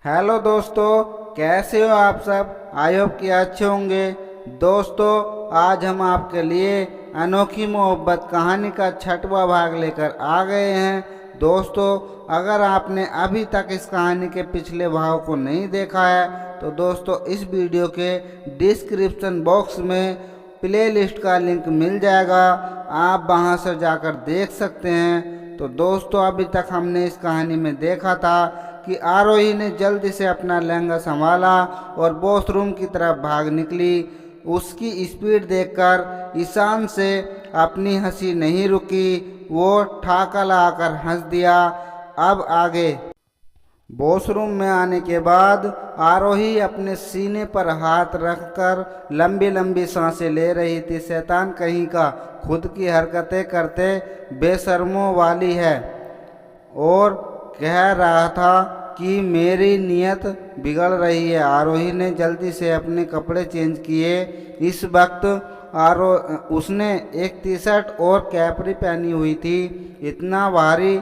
Hello दोस्तों, कैसे हो आप सब। आई होप कि अच्छे होंगे। दोस्तों, आज हम आपके लिए अनोखी मोहब्बत कहानी का 6वां भाग लेकर आ गए हैं। दोस्तों, अगर आपने अभी तक इस कहानी के पिछले भाग को नहीं देखा है तो दोस्तों इस वीडियो के डिस्क्रिप्शन बॉक्स में प्लेलिस्ट का लिंक मिल जाएगा, आप वहां से जाकर देख सकते हैं। तो दोस्तों, अभी तक हमने इस कहानी में देखा था कि आरोही ने जल्दी से अपना लहंगा संभाला और वॉशरूम की तरफ भाग निकली। उसकी स्पीड देखकर ईशान से अपनी हंसी नहीं रुकी, वो ठाका लगाकर हंस दिया। अब आगे। वॉशरूम में आने के बाद आरोही अपने सीने पर हाथ रखकर लंबी लंबी सांसें ले रही थी। शैतान कहीं का, खुद की हरकतें करते बेशर्मों वाली है, और कह रहा था कि मेरी नीयत बिगड़ रही है। आरोही ने जल्दी से अपने कपड़े चेंज किए। इस वक्त उसने एक टी शर्ट और कैपरी पहनी हुई थी। इतना भारी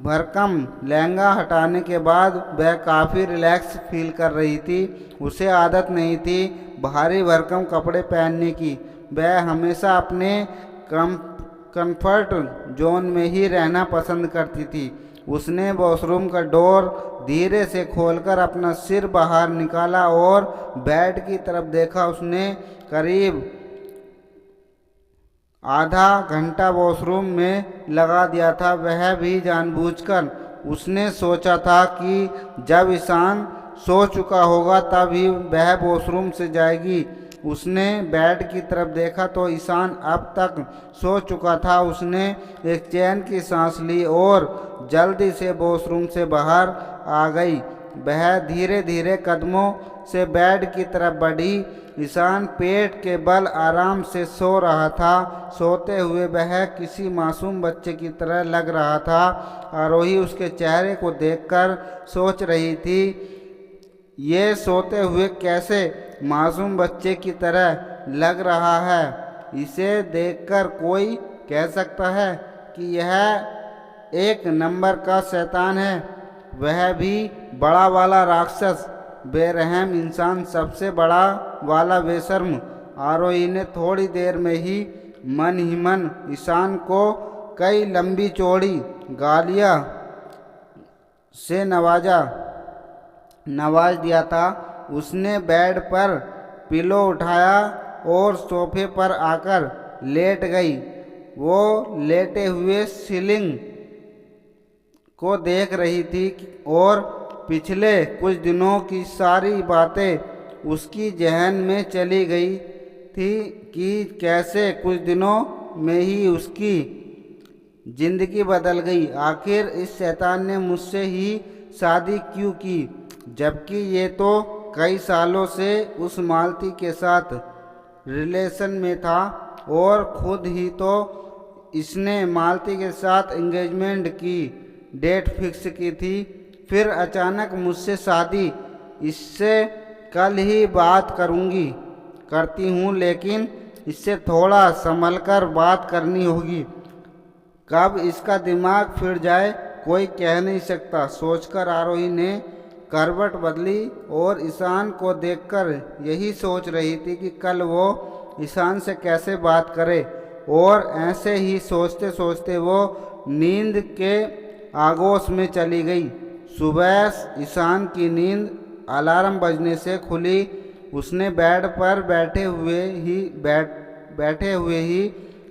भरकम लहंगा हटाने के बाद वह काफ़ी रिलैक्स फील कर रही थी। उसे आदत नहीं थी भारी भरकम कपड़े पहनने की। वह हमेशा अपने कंफर्ट जोन में ही रहना पसंद करती थी। उसने वॉशरूम का डोर धीरे से खोलकर अपना सिर बाहर निकाला और बेड की तरफ देखा। उसने करीब आधा घंटा वॉशरूम में लगा दिया था, वह भी जानबूझकर। उसने सोचा था कि जब ईशान सो चुका होगा तब ही वह वॉशरूम से जाएगी। उसने बेड की तरफ देखा तो ईशान अब तक सो चुका था। उसने एक चैन की सांस ली और जल्दी से वॉशरूम से बाहर आ गई। वह धीरे धीरे कदमों से बेड की तरफ बढ़ी। ईशान पेट के बल आराम से सो रहा था। सोते हुए वह किसी मासूम बच्चे की तरह लग रहा था। आरोही उसके चेहरे को देखकर सोच रही थी, ये सोते हुए कैसे मासूम बच्चे की तरह लग रहा है। इसे देखकर कोई कह सकता है कि यह एक नंबर का शैतान है, वह भी बड़ा वाला राक्षस, बेरहम इंसान, सबसे बड़ा वाला बेशर्म। आरोही ने थोड़ी देर में ही मन ईशान को कई लंबी चौड़ी गालियां से नवाज दिया था। उसने बेड पर पिलो उठाया और सोफे पर आकर लेट गई। वो लेटे हुए सीलिंग को देख रही थी और पिछले कुछ दिनों की सारी बातें उसकी जहन में चली गई थी कि कैसे कुछ दिनों में ही उसकी जिंदगी बदल गई। आखिर इस शैतान ने मुझसे ही शादी क्यों की, जबकि ये तो कई सालों से उस मालती के साथ रिलेशन में था और खुद ही तो इसने मालती के साथ एंगेजमेंट की डेट फिक्स की थी। फिर अचानक मुझसे शादी, इससे कल ही बात करती हूँ, लेकिन इससे थोड़ा संभलकर बात करनी होगी। कब इसका दिमाग फिर जाए कोई कह नहीं सकता, सोचकर आरोही ने करवट बदली और ईशान को देखकर यही सोच रही थी कि कल वो ईशान से कैसे बात करे। और ऐसे ही सोचते सोचते वो नींद के आगोश में चली गई। सुबह ईशान की नींद अलार्म बजने से खुली। उसने बेड पर बैठे हुए ही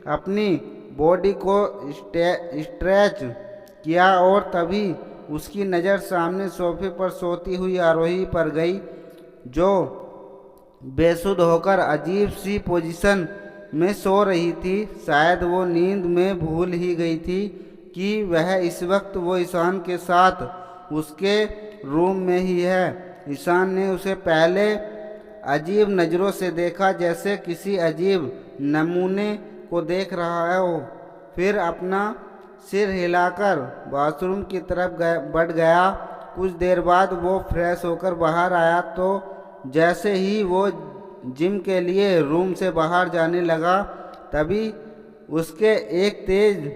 अपनी बॉडी को स्ट्रेच किया और तभी उसकी नज़र सामने सोफे पर सोती हुई आरोही पर गई, जो बेसुध होकर अजीब सी पोजीशन में सो रही थी। शायद वो नींद में भूल ही गई थी कि वह इस वक्त वो ईशान के साथ उसके रूम में ही है। ईशान ने उसे पहले अजीब नज़रों से देखा, जैसे किसी अजीब नमूने को देख रहा हो। फिर अपना सिर हिलाकर बाथरूम की तरफ बढ़ गया। कुछ देर बाद वो फ्रेश होकर बाहर आया तो जैसे ही वो जिम के लिए रूम से बाहर जाने लगा तभी उसके एक तेज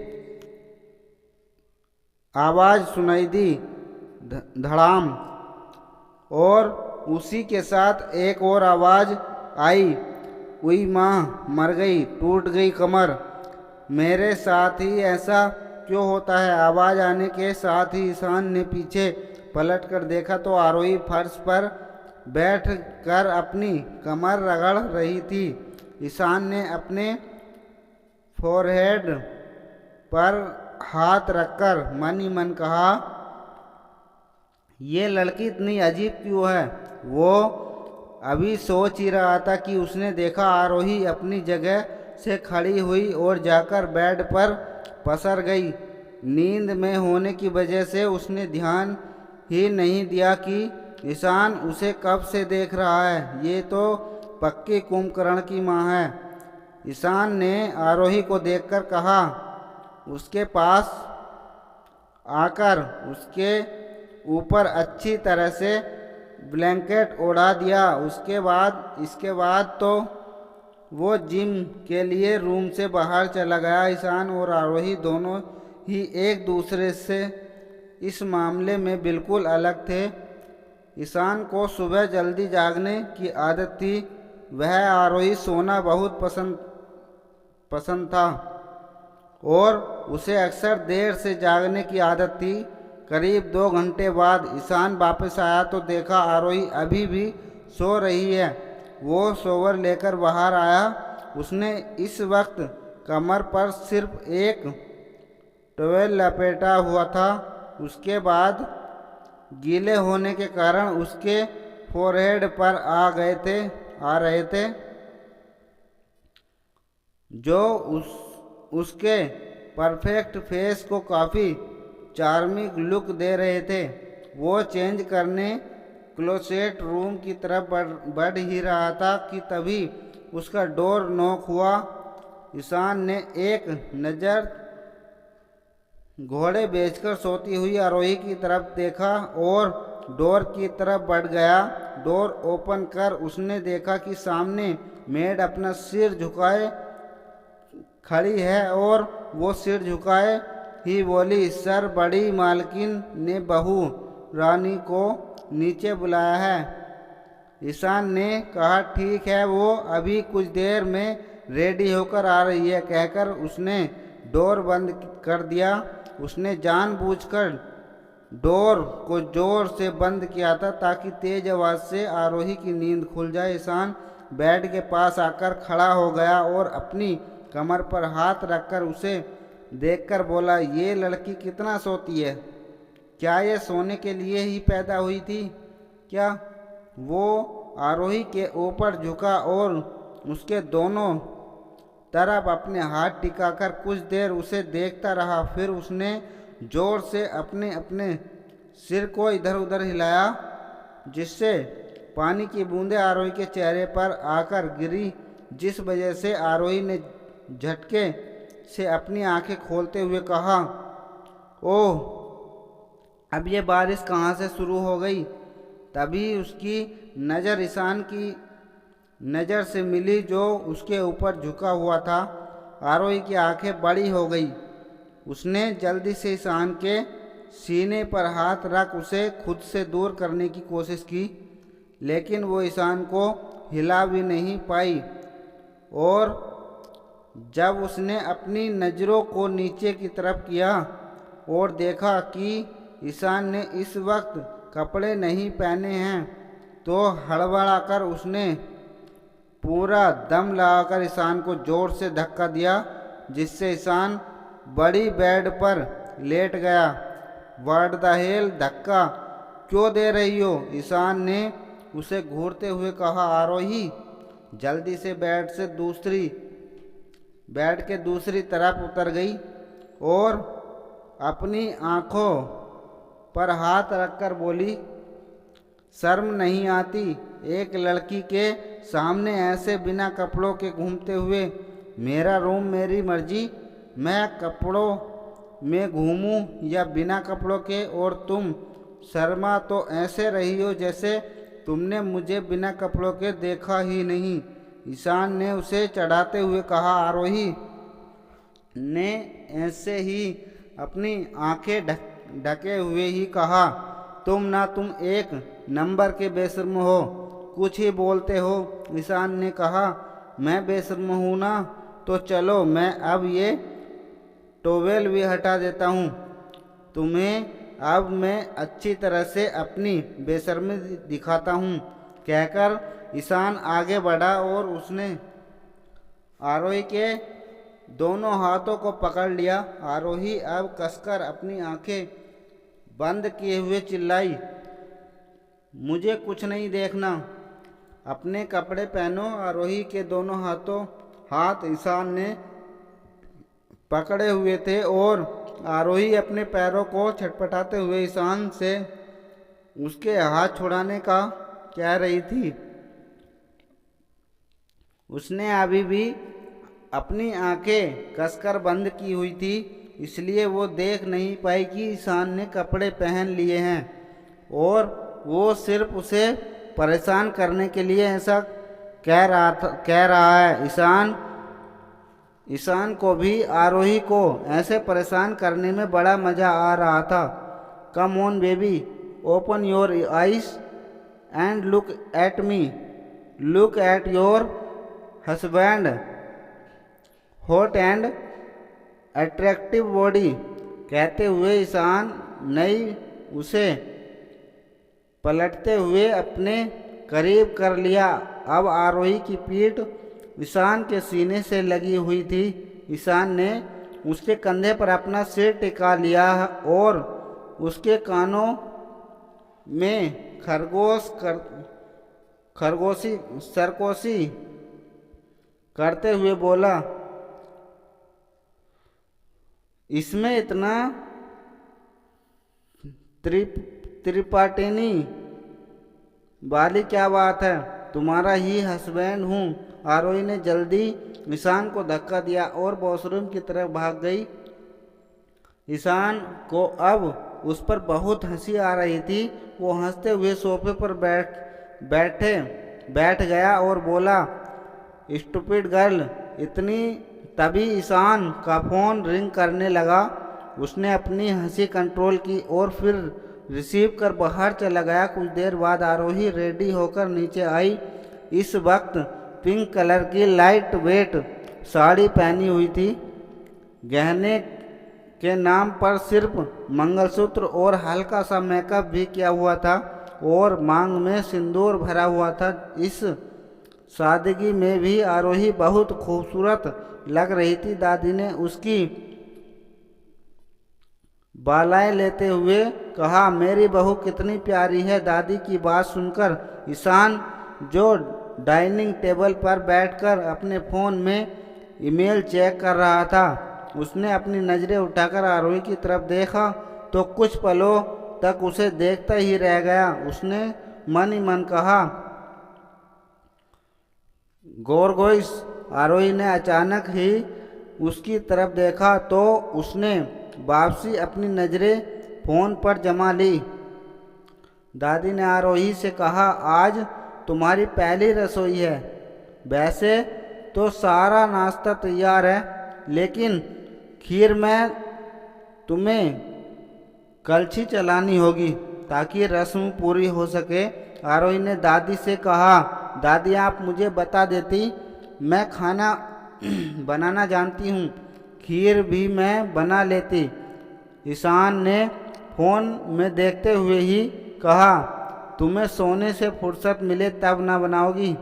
आवाज़ सुनाई दी, धड़ाम। और उसी के साथ एक और आवाज़ आई, उई माँ मर गई, टूट गई कमर। मेरे साथ ही ऐसा क्यों होता है? आवाज़ आने के साथ ही ईशान ने पीछे पलट कर देखा तो आरोही फर्श पर बैठ कर अपनी कमर रगड़ रही थी। ईशान ने अपने फोरहेड पर हाथ रखकर मन ही मन कहा, ये लड़की इतनी अजीब क्यों है? वो अभी सोच ही रहा था कि उसने देखा आरोही अपनी जगह से खड़ी हुई और जाकर बेड पर पसर गई। नींद में होने की वजह से उसने ध्यान ही नहीं दिया कि ईशान उसे कब से देख रहा है। ये तो पक्की कुंभकर्ण की माँ है। ईशान ने आरोही को देखकर कहा, उसके पास आकर उसके ऊपर अच्छी तरह से ब्लैंकेट ओढ़ा दिया। इसके बाद तो वो जिम के लिए रूम से बाहर चला गया। ईशान और आरोही दोनों ही एक दूसरे से इस मामले में बिल्कुल अलग थे। ईशान को सुबह जल्दी जागने की आदत थी। वह आरोही सोना बहुत पसंद था और उसे अक्सर देर से जागने की आदत थी। करीब 2 घंटे बाद ईशान वापस आया तो देखा आरोही अभी भी सो रही है। वो शॉवर लेकर बाहर आया। उसने इस वक्त कमर पर सिर्फ एक टॉवेल लपेटा हुआ था। उसके बाद गीले होने के कारण उसके फोरहेड पर आ रहे थे जो उसके परफेक्ट फेस को काफ़ी चार्मिंग लुक दे रहे थे। वो चेंज करने क्लोसेट रूम की तरफ बढ़ ही रहा था कि तभी उसका डोर नॉक हुआ। ईशान ने एक नज़र घोड़े बेचकर सोती हुई आरोही की तरफ देखा और डोर की तरफ बढ़ गया। डोर ओपन कर उसने देखा कि सामने मेड अपना सिर झुकाए खड़ी है और वो सिर झुकाए ही बोली, सर, बड़ी मालकिन ने बहू रानी को नीचे बुलाया है। ईशान ने कहा, ठीक है, वो अभी कुछ देर में रेडी होकर आ रही है। कहकर उसने डोर बंद कर दिया। उसने जानबूझकर डोर को जोर से बंद किया था ताकि तेज आवाज़ से आरोही की नींद खुल जाए। ईशान बेड के पास आकर खड़ा हो गया और अपनी कमर पर हाथ रखकर उसे देखकर बोला, ये लड़की कितना सोती है? क्या ये सोने के लिए ही पैदा हुई थी क्या? वो आरोही के ऊपर झुका और उसके दोनों तरफ अपने हाथ टिकाकर कुछ देर उसे देखता रहा। फिर उसने जोर से अपने सिर को इधर उधर हिलाया जिससे पानी की बूंदें आरोही के चेहरे पर आकर गिरी, जिस वजह से आरोही ने झटके से अपनी आंखें खोलते हुए कहा, ओह, अब ये बारिश कहाँ से शुरू हो गई? तभी उसकी नज़र ईशान की नज़र से मिली जो उसके ऊपर झुका हुआ था। आरोही की आंखें बड़ी हो गई। उसने जल्दी से ईशान के सीने पर हाथ रख उसे खुद से दूर करने की कोशिश की, लेकिन वो ईशान को हिला भी नहीं पाई। और जब उसने अपनी नज़रों को नीचे की तरफ किया और देखा कि ईशान ने इस वक्त कपड़े नहीं पहने हैं, तो हड़बड़ाकर उसने पूरा दम लगाकर ईशान को जोर से धक्का दिया, जिससे ईशान बड़ी बेड पर लेट गया। व्हाट द हेल, धक्का क्यों दे रही हो? ईशान ने उसे घूरते हुए कहा। आरोही जल्दी से बेड के दूसरी तरफ उतर गई और अपनी आंखों पर हाथ रखकर बोली, शर्म नहीं आती एक लड़की के सामने ऐसे बिना कपड़ों के घूमते हुए? मेरा रूम मेरी मर्जी, मैं कपड़ों में घूमूं या बिना कपड़ों के? और तुम शर्मा तो ऐसे रही हो जैसे तुमने मुझे बिना कपड़ों के देखा ही नहीं। ईशान ने उसे चढ़ाते हुए कहा। आरोही ने ऐसे ही अपनी आंखें ढके हुए ही कहा, तुम एक नंबर के बेशर्म हो, कुछ ही बोलते हो। ईशान ने कहा, मैं बेशर्म हूँ ना, तो चलो मैं अब ये टॉवेल भी हटा देता हूँ, तुम्हें अब मैं अच्छी तरह से अपनी बेशर्मी दिखाता हूँ। कहकर ईशान आगे बढ़ा और उसने आरोही के दोनों हाथों को पकड़ लिया। आरोही अब कसकर अपनी आंखें बंद किए हुए चिल्लाई, मुझे कुछ नहीं देखना, अपने कपड़े पहनो। आरोही के दोनों हाथ ईशान ने पकड़े हुए थे और आरोही अपने पैरों को छटपटाते हुए ईशान से उसके हाथ छुड़ाने का कह रही थी। उसने अभी भी अपनी आंखें कसकर बंद की हुई थी, इसलिए वो देख नहीं पाई कि ईशान ने कपड़े पहन लिए हैं और वो सिर्फ उसे परेशान करने के लिए ऐसा कह रहा है। ईशान को भी आरोही को ऐसे परेशान करने में बड़ा मज़ा आ रहा था। Come on baby, open your eyes and look at me, look at your husband hot and attractive body. कहते हुए ईशान ने उसे पलटते हुए अपने करीब कर लिया। अब आरोही की पीठ ईशान के सीने से लगी हुई थी। ईशान ने उसके कंधे पर अपना सिर टिका लिया और उसके कानों में सरगोशी करते हुए बोला, इसमें इतना त्रिपाटिनी वाली क्या बात है, तुम्हारा ही हस्बैंड हूँ। आरोही ने जल्दी ईशान को धक्का दिया और वॉशरूम की तरफ भाग गई। ईशान को अब उस पर बहुत हंसी आ रही थी। वो हंसते हुए सोफे पर बैठ गया और बोला, स्टूपिड गर्ल। तभी ईशान का फ़ोन रिंग करने लगा। उसने अपनी हंसी कंट्रोल की और फिर रिसीव कर बाहर चला गया। कुछ देर बाद आरोही रेडी होकर नीचे आई। इस वक्त पिंक कलर की लाइट वेट साड़ी पहनी हुई थी। गहने के नाम पर सिर्फ मंगलसूत्र और हल्का सा मेकअप भी किया हुआ था और मांग में सिंदूर भरा हुआ था। इस सादगी में भी आरोही बहुत खूबसूरत लग रही थी। दादी ने उसकी बालाएं लेते हुए कहा, मेरी बहू कितनी प्यारी है। दादी की बात सुनकर ईशान, जो डाइनिंग टेबल पर बैठकर अपने फ़ोन में ईमेल चेक कर रहा था, उसने अपनी नज़रें उठाकर आरोही की तरफ देखा तो कुछ पलों तक उसे देखता ही रह गया। उसने मन ही मन कहा, गोरगोइस। आरोही ने अचानक ही उसकी तरफ देखा तो उसने वापसी अपनी नज़रें फ़ोन पर जमा ली। दादी ने आरोही से कहा, आज तुम्हारी पहली रसोई है। वैसे तो सारा नाश्ता तैयार है, लेकिन खीर में तुम्हें कलछी चलानी होगी ताकि रस्म पूरी हो सके। आरोही ने दादी से कहा, दादी आप मुझे बता देती, मैं खाना बनाना जानती हूँ, खीर भी मैं बना लेती। ईशान ने फ़ोन में देखते हुए ही कहा, तुम्हें सोने से फुर्सत मिले तब ना बनाओगी।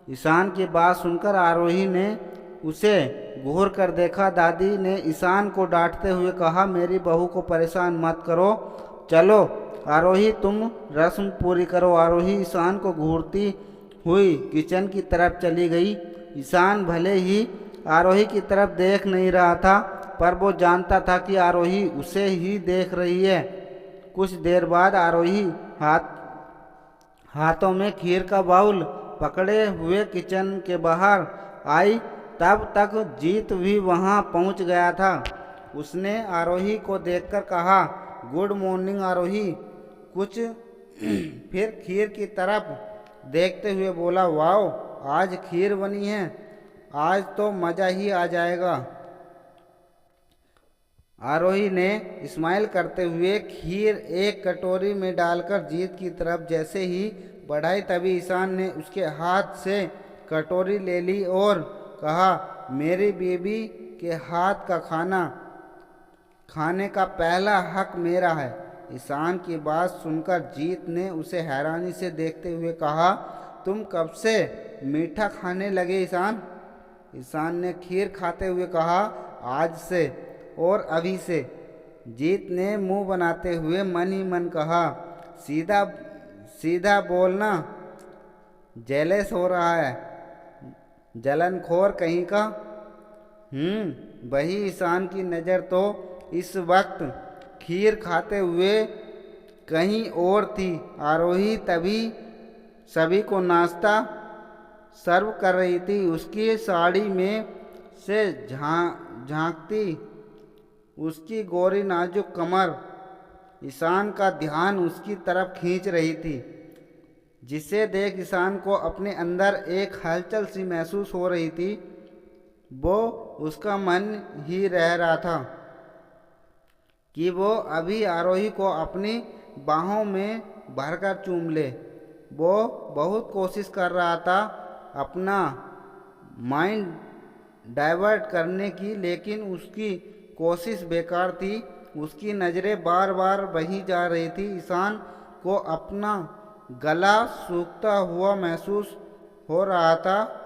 ईशान की बात सुनकर आरोही ने उसे घूर कर देखा। दादी ने ईशान को डांटते हुए कहा, मेरी बहू को परेशान मत करो, चलो आरोही तुम रस्म पूरी करो। आरोही ईशान को घूरती हुई किचन की तरफ चली गई। ईशान भले ही आरोही की तरफ देख नहीं रहा था, पर वो जानता था कि आरोही उसे ही देख रही है। कुछ देर बाद आरोही हाथों में खीर का बाउल पकड़े हुए किचन के बाहर आई। तब तक जीत भी वहां पहुंच गया था। उसने आरोही को देखकर कहा, गुड मॉर्निंग आरोही। कुछ फिर खीर की तरफ देखते हुए बोला, वाओ आज खीर बनी है, आज तो मज़ा ही आ जाएगा। आरोही ने स्माइल करते हुए खीर एक कटोरी में डालकर जीत की तरफ जैसे ही बढ़ाई, तभी ईशान ने उसके हाथ से कटोरी ले ली और कहा, मेरी बीवी के हाथ का खाना खाने का पहला हक मेरा है। ईशान की बात सुनकर जीत ने उसे हैरानी से देखते हुए कहा, तुम कब से मीठा खाने लगे ईशान? ईशान ने खीर खाते हुए कहा, आज से और अभी से। जीत ने मुंह बनाते हुए मन ही मन कहा, सीधा सीधा बोलना, जेलस हो रहा है, जलनखोर कहीं का। वही ईशान की नज़र तो इस वक्त खीर खाते हुए कहीं और थी। आरोही तभी सभी को नाश्ता सर्व कर रही थी। उसकी साड़ी में से झांकती उसकी गोरी नाजुक कमर ईशान का ध्यान उसकी तरफ खींच रही थी, जिसे देख ईशान को अपने अंदर एक हलचल सी महसूस हो रही थी। वो उसका मन ही रह रहा था कि वो अभी आरोही को अपनी बाहों में भरकर चूम ले। वो बहुत कोशिश कर रहा था अपना माइंड डाइवर्ट करने की, लेकिन उसकी कोशिश बेकार थी। उसकी नज़रें बार बार वहीं जा रही थी। ईशान को अपना गला सूखता हुआ महसूस हो रहा था।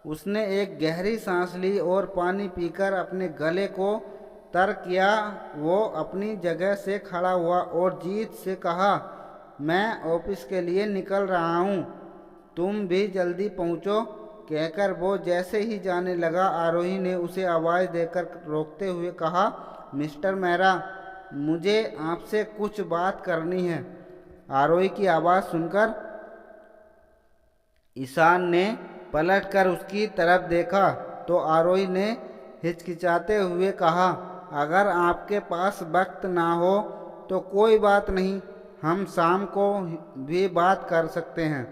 उसने एक गहरी सांस ली और पानी पीकर अपने गले को तर किया। वो अपनी जगह से खड़ा हुआ और जीत से कहा, मैं ऑफिस के लिए निकल रहा हूँ, तुम भी जल्दी पहुँचो। कहकर वो जैसे ही जाने लगा, आरोही ने उसे आवाज़ देकर रोकते हुए कहा, मिस्टर मेहरा, मुझे आपसे कुछ बात करनी है। आरोही की आवाज़ सुनकर ईशान ने पलटकर उसकी तरफ देखा तो आरोही ने हिचकिचाते हुए कहा, अगर आपके पास वक्त ना हो तो कोई बात नहीं, हम शाम को भी बात कर सकते हैं।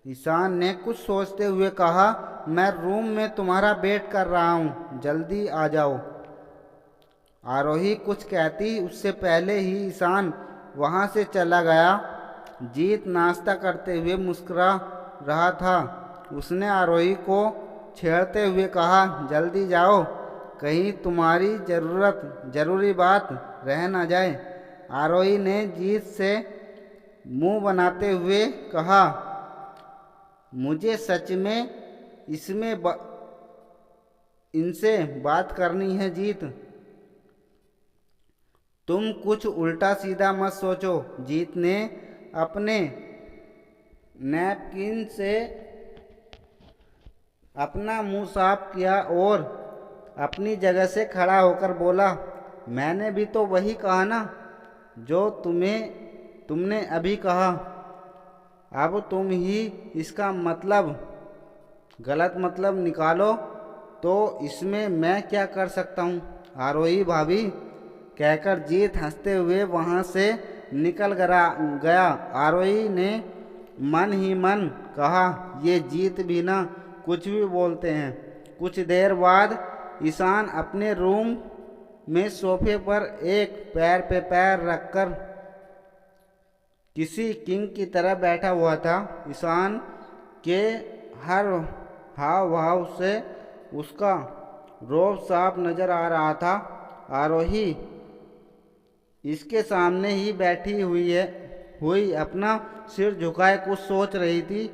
ईशान ने कुछ सोचते हुए कहा, मैं रूम में तुम्हारा वेट कर रहा हूँ, जल्दी आ जाओ। आरोही कुछ कहती उससे पहले ही ईशान वहाँ से चला गया। जीत नाश्ता करते हुए मुस्कुरा रहा था। उसने आरोही को छेड़ते हुए कहा, जल्दी जाओ, कहीं तुम्हारी ज़रूरी बात रह ना जाए। आरोही ने जीत से मुंह बनाते हुए कहा, मुझे सच में इनसे बात करनी है जीत, तुम कुछ उल्टा सीधा मत सोचो। जीत ने अपने नैपकिन से अपना मुंह साफ किया और अपनी जगह से खड़ा होकर बोला, मैंने भी तो वही कहा ना जो तुमने अभी कहा। अब तुम ही इसका गलत मतलब निकालो तो इसमें मैं क्या कर सकता हूँ। आरोही भाभी, कहकर जीत हंसते हुए वहाँ से निकल गया। आरोही ने मन ही मन कहा, ये जीत भी ना कुछ भी बोलते हैं। कुछ देर बाद ईशान अपने रूम में सोफे पर एक पैर पे पैर रखकर किसी किंग की तरह बैठा हुआ था। ईशान के हर हाव भाव से उसका रोब साफ नजर आ रहा था। आरोही इसके सामने ही बैठी हुई अपना सिर झुकाए कुछ सोच रही थी।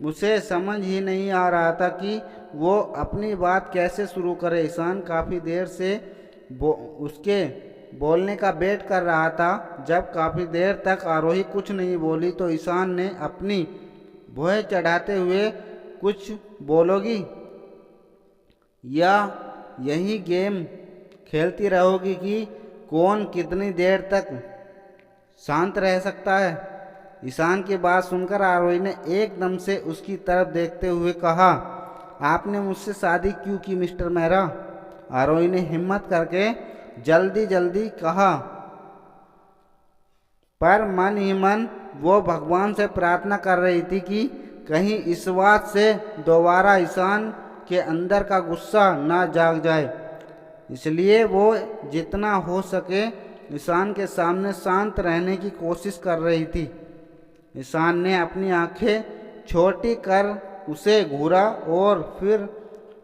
उसे समझ ही नहीं आ रहा था कि वो अपनी बात कैसे शुरू करे। ईशान काफ़ी देर से उसके बोलने का वेट कर रहा था। जब काफ़ी देर तक आरोही कुछ नहीं बोली तो ईशान ने अपनी भौहें चढ़ाते हुए, कुछ बोलोगी या यही गेम खेलती रहोगी कि कौन कितनी देर तक शांत रह सकता है। ईशान की बात सुनकर आरोही ने एकदम से उसकी तरफ देखते हुए कहा, आपने मुझसे शादी क्यों की मिस्टर मेहरा? आरोही ने हिम्मत करके जल्दी कहा, पर मन ही मन वो भगवान से प्रार्थना कर रही थी कि कहीं इस बात से दोबारा ईशान के अंदर का गुस्सा ना जाग जाए। इसलिए वो जितना हो सके ईशान के सामने शांत रहने की कोशिश कर रही थी। ईशान ने अपनी आंखें छोटी कर उसे घूरा और फिर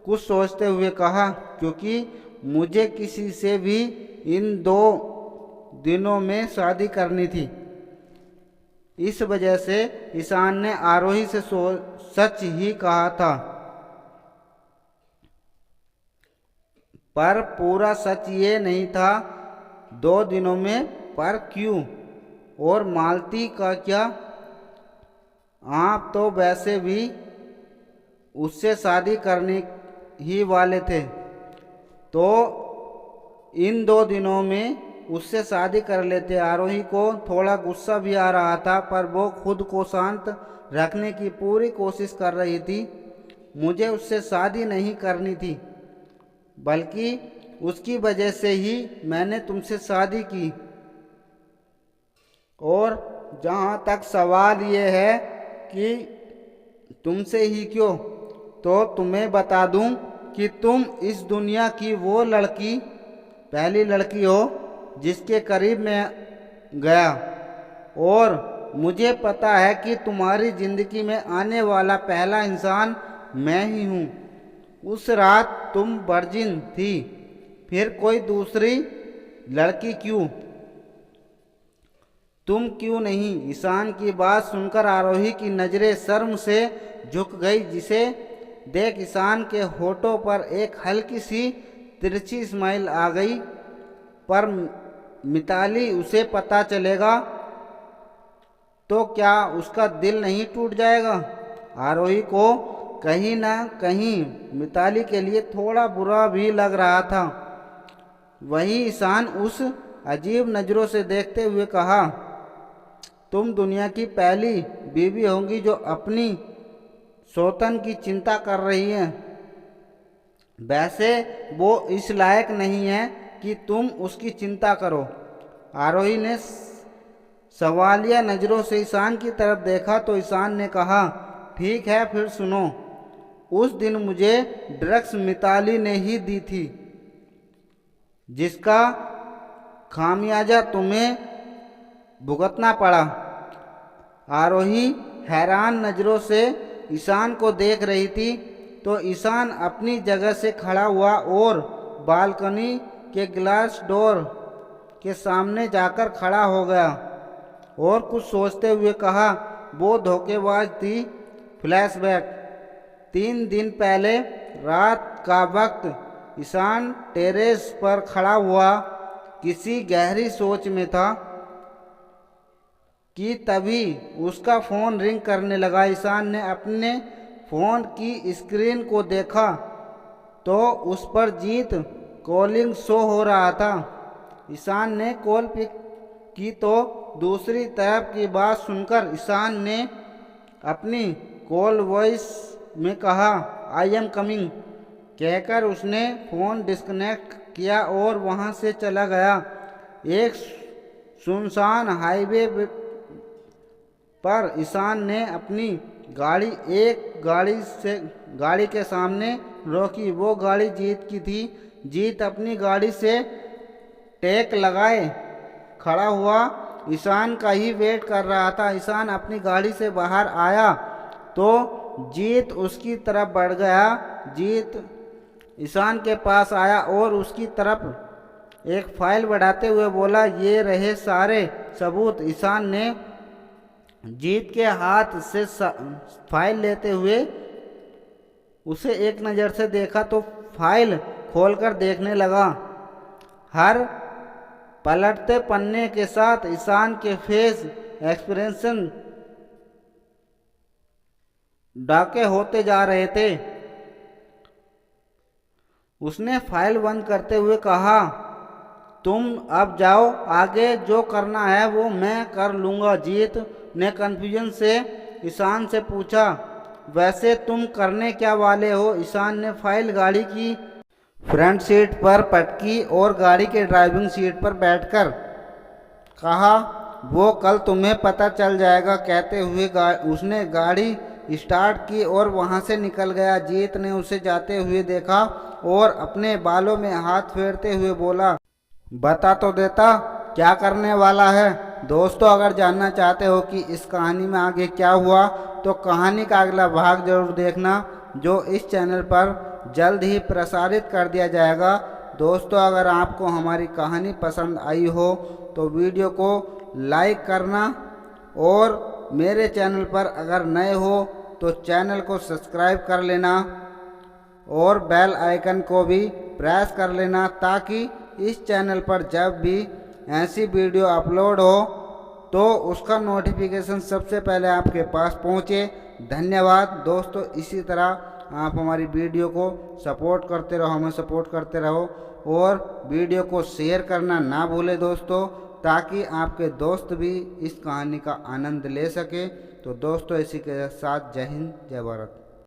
कुछ सोचते हुए कहा, क्योंकि मुझे किसी से भी इन 2 दिनों में शादी करनी थी। इस वजह से ईशान ने आरोही से सच ही कहा था, पर पूरा सच ये नहीं था। 2 दिनों में पर क्यों? और मालती का क्या? आप तो वैसे भी उससे शादी करने ही वाले थे, तो इन 2 दिनों में उससे शादी कर लेते। आरोही को थोड़ा गुस्सा भी आ रहा था, पर वो खुद को शांत रखने की पूरी कोशिश कर रही थी। मुझे उससे शादी नहीं करनी थी, बल्कि उसकी वजह से ही मैंने तुमसे शादी की। और जहाँ तक सवाल ये है कि तुमसे ही क्यों, तो तुम्हें बता दूं कि तुम इस दुनिया की वो लड़की, पहली लड़की हो जिसके करीब मैं गया। और मुझे पता है कि तुम्हारी ज़िंदगी में आने वाला पहला इंसान मैं ही हूँ। उस रात तुम वर्जिन थी, फिर कोई दूसरी लड़की क्यों? तुम क्यों नहीं? ईशान की बात सुनकर आरोही की नज़रें शर्म से झुक गई, जिसे देख ईशान के होठों पर एक हल्की सी तिरछी स्माइल आ गई। पर मिताली उसे पता चलेगा तो क्या उसका दिल नहीं टूट जाएगा? आरोही को कहीं ना कहीं मिताली के लिए थोड़ा बुरा भी लग रहा था। वहीं ईशान उस अजीब नज़रों से देखते हुए कहा, तुम दुनिया की पहली बीवी होंगी जो अपनी सौतन की चिंता कर रही है। वैसे वो इस लायक नहीं है कि तुम उसकी चिंता करो। आरोही ने सवालिया नज़रों से ईशान की तरफ देखा तो ईशान ने कहा, ठीक है फिर सुनो। उस दिन मुझे ड्रग्स मिताली ने ही दी थी, जिसका खामियाजा तुम्हें भुगतना पड़ा। आरोही हैरान नज़रों से ईशान को देख रही थी, तो ईशान अपनी जगह से खड़ा हुआ और बालकनी के ग्लास डोर के सामने जाकर खड़ा हो गया और कुछ सोचते हुए कहा, वो धोखेबाज थी। फ्लैशबैक 3 दिन पहले रात का वक्त ईशान टेरेस पर खड़ा हुआ किसी गहरी सोच में था कि तभी उसका फ़ोन रिंग करने लगा। ईशान ने अपने फ़ोन की स्क्रीन को देखा तो उस पर जीत कॉलिंग शो हो रहा था। ईशान ने कॉल पिक की तो दूसरी तरफ की बात सुनकर ईशान ने अपनी कॉल वॉइस में कहा, आई एम कमिंग कहकर उसने फ़ोन डिस्कनेक्ट किया और वहां से चला गया। एक सुनसान हाईवे पर ईशान ने अपनी गाड़ी गाड़ी के सामने रोकी। वो गाड़ी जीत की थी। जीत अपनी गाड़ी से टेक लगाए खड़ा हुआ ईशान का ही वेट कर रहा था। ईशान अपनी गाड़ी से बाहर आया तो जीत उसकी तरफ बढ़ गया। जीत ईशान के पास आया और उसकी तरफ एक फाइल बढ़ाते हुए बोला, ये रहे सारे सबूत। ईशान ने जीत के हाथ से फाइल लेते हुए उसे एक नज़र से देखा तो फाइल खोलकर देखने लगा। हर पलटते पन्ने के साथ ईशान के फेस एक्सप्रेशन डाके होते जा रहे थे। उसने फाइल बंद करते हुए कहा, तुम अब जाओ, आगे जो करना है वो मैं कर लूँगा। जीत ने कन्फ्यूजन से ईशान से पूछा, वैसे तुम करने क्या वाले हो? ईशान ने फाइल गाड़ी की फ्रंट सीट पर पटकी और गाड़ी के ड्राइविंग सीट पर बैठकर कहा, वो कल तुम्हें पता चल जाएगा। कहते हुए उसने गाड़ी स्टार्ट की और वहां से निकल गया। जीत ने उसे जाते हुए देखा और अपने बालों में हाथ फेरते हुए बोला, बता तो देता क्या करने वाला है। दोस्तों, अगर जानना चाहते हो कि इस कहानी में आगे क्या हुआ तो कहानी का अगला भाग जरूर देखना, जो इस चैनल पर जल्द ही प्रसारित कर दिया जाएगा। दोस्तों, अगर आपको हमारी कहानी पसंद आई हो तो वीडियो को लाइक करना और मेरे चैनल पर अगर नए हो तो चैनल को सब्सक्राइब कर लेना और बेल आइकन को भी प्रेस कर लेना, ताकि इस चैनल पर जब भी ऐसी वीडियो अपलोड हो तो उसका नोटिफिकेशन सबसे पहले आपके पास पहुंचे। धन्यवाद दोस्तों। इसी तरह आप हमारी वीडियो को सपोर्ट करते रहो, हमें सपोर्ट करते रहो और वीडियो को शेयर करना ना भूलें दोस्तों, ताकि आपके दोस्त भी इस कहानी का आनंद ले सके। तो दोस्तों, इसी के साथ जय हिंद, जय भारत।